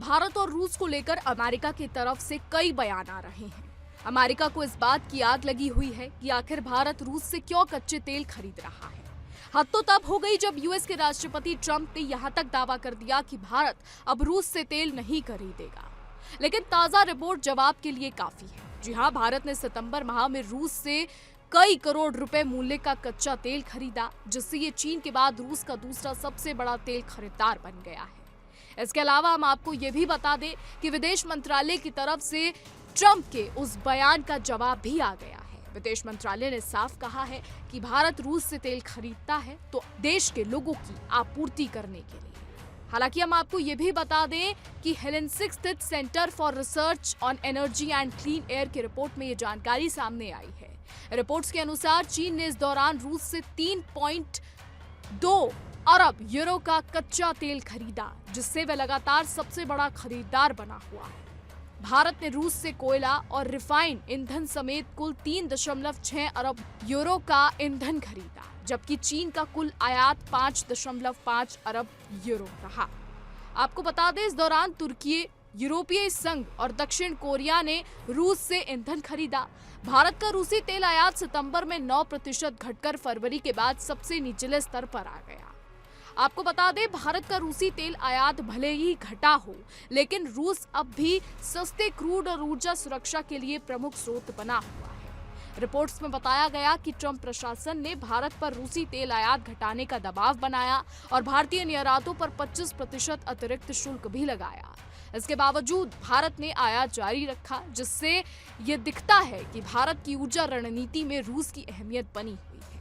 भारत और रूस को लेकर अमेरिका की तरफ से कई बयान आ रहे हैं। अमेरिका को इस बात की आग लगी हुई है कि आखिर भारत रूस से क्यों कच्चे तेल खरीद रहा है। हद तो तब हो गई जब यूएस के राष्ट्रपति ट्रंप ने यहां तक दावा कर दिया कि भारत अब रूस से तेल नहीं खरीदेगा। लेकिन ताजा रिपोर्ट जवाब के लिए काफी है। जी हां, भारत ने सितंबर माह में रूस से कई करोड़ रुपए मूल्य का कच्चा तेल खरीदा, जिससे ये चीन के बाद रूस का दूसरा सबसे बड़ा तेल खरीदार बन गया है। इसके अलावा हम आपको ये भी बता दें कि विदेश मंत्रालय की तरफ से ट्रंप के उस बयान का जवाब भी आ गया है। विदेश मंत्रालय ने साफ कहा है कि भारत रूस से तेल खरीदता है तो देश के लोगों की आपूर्ति करने के लिए। हालांकि हम आपको ये भी बता दें कि हेलेंसिक स्थित centre for research on energy and clean air की रिपोर्ट में ये जानकारी सामने आई है। रिपोर्ट्स के अनुसार चीन ने इस दौरान रूस से 3.2 अरब यूरो का कच्चा तेल खरीदा, जिससे वह लगातार सबसे बड़ा खरीदार बना हुआ है। भारत ने रूस से कोयला और रिफाइंड ईंधन समेत कुल 3.6 अरब यूरो का ईंधन खरीदा, जबकि चीन का कुल आयात 5.5 अरब यूरो रहा। आपको बता दें, इस दौरान तुर्की, यूरोपीय संघ और दक्षिण कोरिया ने रूस से ईंधन खरीदा। भारत का रूसी तेल आयात सितंबर में 9% घटकर फरवरी के बाद सबसे निचले स्तर पर आ गया। आपको बता दें, भारत का रूसी तेल आयात भले ही घटा हो, लेकिन रूस अब भी सस्ते क्रूड और ऊर्जा सुरक्षा के लिए प्रमुख स्रोत बना हुआ है। रिपोर्ट्स में बताया गया कि ट्रंप प्रशासन ने भारत पर रूसी तेल आयात घटाने का दबाव बनाया और भारतीय निर्यातों पर 25% अतिरिक्त शुल्क भी लगाया। इसके बावजूद भारत ने आयात जारी रखा, जिससे ये दिखता है कि भारत की ऊर्जा रणनीति में रूस की अहमियत बनी हुई है।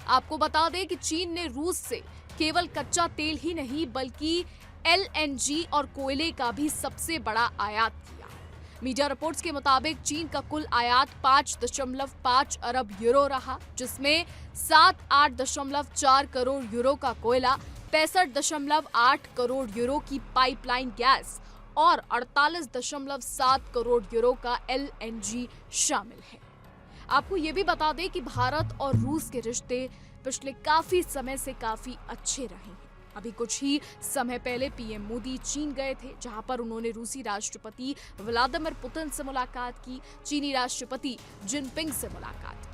आपको बता दें कि चीन ने रूस से केवल कच्चा तेल ही नहीं बल्कि एलएनजी और कोयले का भी सबसे बड़ा आयात किया। मीडिया रिपोर्ट्स के मुताबिक चीन का कुल आयात 5.5 अरब यूरो रहा, जिसमें 8.4 करोड़ यूरो का कोयला, 65.8 करोड़ यूरो की पाइपलाइन गैस और 48.7 करोड़ यूरो का एलएनजी शामिल है। आपको ये भी बता दें कि भारत और रूस के रिश्ते पिछले काफी समय से काफी अच्छे रहे हैं। अभी कुछ ही समय पहले पीएम मोदी चीन गए थे, जहां पर उन्होंने रूसी राष्ट्रपति व्लादिमीर पुतिन से मुलाकात की, चीनी राष्ट्रपति जिनपिंग से मुलाकात की।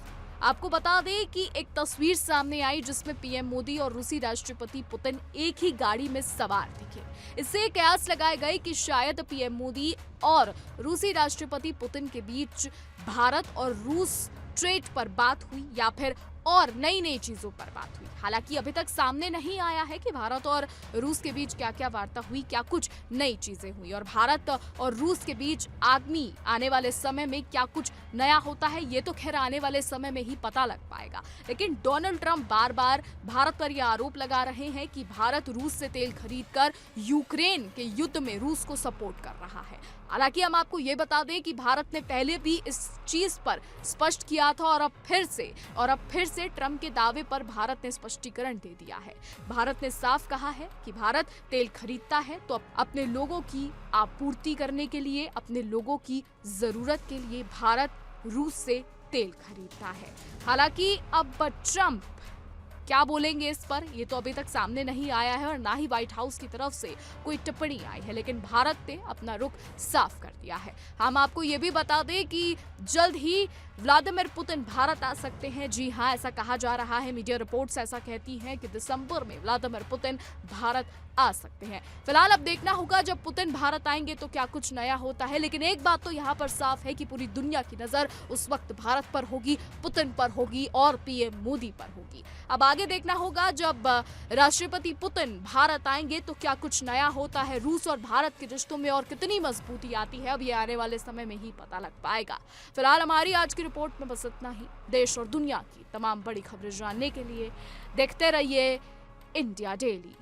आपको बता दें कि एक तस्वीर सामने आई जिसमें पीएम मोदी और रूसी राष्ट्रपति पुतिन एक ही गाड़ी में सवार दिखे। इससे कयास लगाए गए कि शायद पीएम मोदी और रूसी राष्ट्रपति पुतिन के बीच भारत और रूस ट्रेड पर बात हुई या फिर और नई नई चीजों पर बात हुई। हालांकि अभी तक सामने नहीं आया है कि भारत और रूस के बीच क्या क्या वार्ता हुई, क्या कुछ नई चीजें हुई और भारत और रूस के बीच आगामी आने वाले समय में क्या कुछ नया होता है, ये तो खैर आने वाले समय में ही पता लग पाएगा। लेकिन डोनाल्ड ट्रंप बार बार भारत पर यह आरोप लगा रहे हैं कि भारत रूस से तेल खरीदकर यूक्रेन के युद्ध में रूस को सपोर्ट कर रहा है। हालांकि हम आपको ये बता दें कि भारत ने पहले भी इस चीज पर स्पष्ट किया था और अब फिर से ट्रंप के दावे पर भारत ने स्पष्टीकरण दे दिया है। भारत ने साफ कहा है कि भारत तेल खरीदता है तो अपने लोगों की आपूर्ति करने के लिए, अपने लोगों की जरूरत के लिए भारत रूस से तेल खरीदता है। हालांकि अब ट्रंप क्या बोलेंगे इस पर, ये तो अभी तक सामने नहीं आया है और ना ही व्हाइट हाउस की तरफ से कोई टिप्पणी आई है, लेकिन भारत ने अपना रुख साफ कर दिया है। हम आपको ये भी बता दें कि जल्द ही व्लादिमीर पुतिन भारत आ सकते हैं। जी हाँ, ऐसा कहा जा रहा है। मीडिया रिपोर्ट्स ऐसा कहती हैं कि दिसंबर में व्लादिमीर पुतिन भारत आ सकते हैं। फिलहाल अब देखना होगा जब पुतिन भारत आएंगे तो क्या कुछ नया होता है। लेकिन एक बात तो यहाँ पर साफ है कि पूरी दुनिया की नजर उस वक्त भारत पर होगी, पुतिन पर होगी और पीएम मोदी पर होगी। अब आगे देखना होगा जब राष्ट्रपति पुतिन भारत आएंगे तो क्या कुछ नया होता है, रूस और भारत के रिश्तों में और कितनी मजबूती आती है, अब ये आने वाले समय में ही पता लग पाएगा। फिलहाल हमारी आज की रिपोर्ट में बस इतना ही। देश और दुनिया की तमाम बड़ी खबरें जानने के लिए देखते रहिए इंडिया डेली।